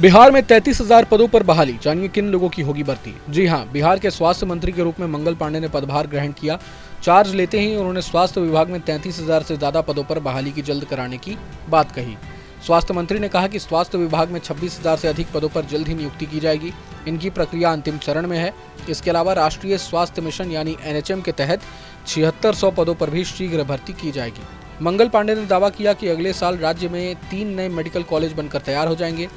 बिहार में 33,000 पदों पर बहाली, जानिए किन लोगों की होगी भर्ती। जी हां, बिहार के स्वास्थ्य मंत्री के रूप में मंगल पांडे ने पदभार ग्रहण किया। चार्ज लेते ही उन्होंने स्वास्थ्य विभाग में 33,000 से ज्यादा पदों पर बहाली की जल्द कराने की बात कही। स्वास्थ्य मंत्री ने कहा कि स्वास्थ्य विभाग में 26,000 से अधिक पदों पर जल्द ही नियुक्ति की जाएगी। इनकी प्रक्रिया अंतिम चरण में है। इसके अलावा राष्ट्रीय स्वास्थ्य मिशन यानी NHM के तहत 7600 पदों पर भी शीघ्र भर्ती की जाएगी। मंगल पांडे ने दावा किया कि अगले साल राज्य में 3 नए मेडिकल कॉलेज बनकर तैयार हो जाएंगे।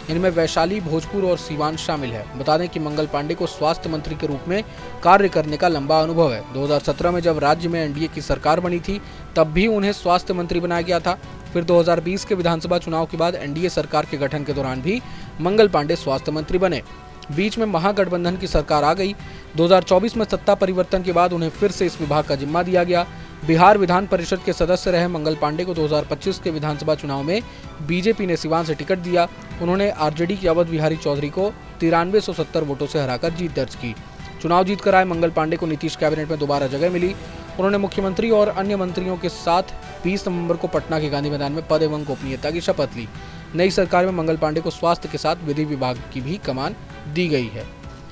इनमें वैशाली, भोजपुर और सीवान शामिल है। बता दें कि मंगल पांडे को स्वास्थ्य मंत्री के रूप में कार्य करने का लंबा अनुभव है। 2017 में जब राज्य में NDA की सरकार बनी थी, तब भी उन्हें स्वास्थ्य मंत्री बनाया गया था। फिर 2020 के विधानसभा चुनाव के बाद NDA सरकार के गठन के दौरान भी मंगल पांडे स्वास्थ्य मंत्री बने। बीच में महागठबंधन की सरकार आ गई। 2024 में सत्ता परिवर्तन के बाद उन्हें फिर से इस विभाग का जिम्मा दिया गया। बिहार विधान परिषद के सदस्य रहे मंगल पांडे को 2025 के विधानसभा चुनाव में बीजेपी ने सिवान से टिकट दिया। उन्होंने आरजेडी के अवध बिहारी चौधरी को 9370 वोटों से हराकर जीत दर्ज की। चुनाव जीतकर आए मंगल पांडे को नीतीश कैबिनेट में दोबारा जगह मिली। उन्होंने मुख्यमंत्री और अन्य मंत्रियों के साथ 20 नवंबर को पटना के गांधी मैदान में पद एवं गोपनीयता की शपथ ली। नई सरकार में मंगल पांडे को स्वास्थ्य के साथ विधि विभाग की भी कमान दी गई है।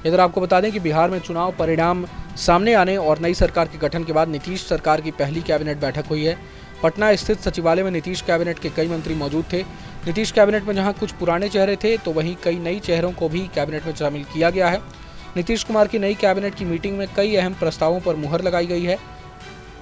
इधर आपको बता दें कि बिहार में चुनाव परिणाम सामने आने और नई सरकार के गठन के बाद नीतीश सरकार की पहली कैबिनेट बैठक हुई है। पटना स्थित सचिवालय में नीतीश कैबिनेट के कई मंत्री मौजूद थे। नीतीश कैबिनेट में जहां कुछ पुराने चेहरे थे, तो वहीं कई नई चेहरों को भी कैबिनेट में शामिल किया गया है। नीतीश कुमार की नई कैबिनेट की मीटिंग में कई अहम प्रस्तावों पर मुहर लगाई गई है।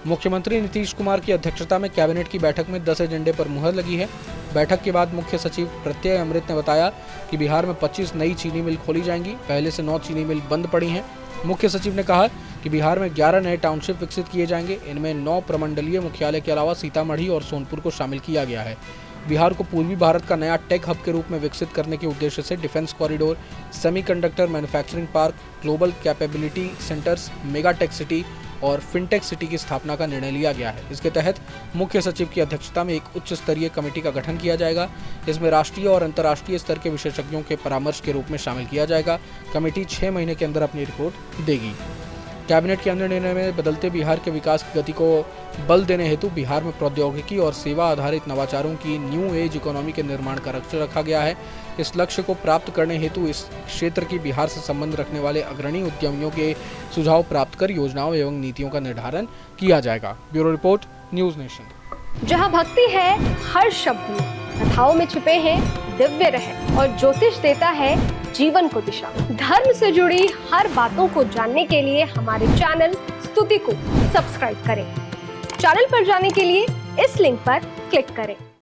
मुख्यमंत्री नीतीश कुमार की अध्यक्षता में कैबिनेट की बैठक में 10 एजेंडे पर मुहर लगी है। बैठक के बाद मुख्य सचिव प्रत्यय अमृत ने बताया कि बिहार में 25 नई चीनी मिल खोली जाएंगी। पहले से 9 चीनी मिल बंद पड़ी हैं। मुख्य सचिव ने कहा कि बिहार में 11 नए टाउनशिप विकसित किए जाएंगे। इनमें 9 प्रमंडलीय मुख्यालय के अलावा सीतामढ़ी और सोनपुर को शामिल किया गया है। बिहार को पूर्वी भारत का नया टेक हब के रूप में विकसित करने के उद्देश्य से defence corridor, semiconductor manufacturing park, global capability centres, mega tech city और फिनटेक सिटी की स्थापना का निर्णय लिया गया है। इसके तहत मुख्य सचिव की अध्यक्षता में एक उच्च स्तरीय कमेटी का गठन किया जाएगा। इसमें राष्ट्रीय और अंतर्राष्ट्रीय स्तर के विशेषज्ञों के परामर्श के रूप में शामिल किया जाएगा। कमेटी 6 महीने के अंदर अपनी रिपोर्ट देगी। कैबिनेट के अन्य निर्णय में बदलते बिहार के विकास की गति को बल देने हेतु बिहार में प्रौद्योगिकी और सेवा आधारित नवाचारों की न्यू एज इकोनॉमी के निर्माण का लक्ष्य रखा गया है। इस लक्ष्य को प्राप्त करने हेतु इस क्षेत्र की बिहार से संबंध रखने वाले अग्रणी उद्यमियों के सुझाव प्राप्त कर योजनाओं एवं नीतियों का निर्धारण किया जाएगा। Bureau report, news nation. जहाँ भक्ति है हर शब्द में, कथाओं में छुपे हैं दिव्य रहस्य और ज्योतिष देता है जीवन को दिशा। धर्म से जुड़ी हर बातों को जानने के लिए हमारे चैनल स्तुति को सब्सक्राइब करें। चैनल पर जाने के लिए इस लिंक पर क्लिक करें।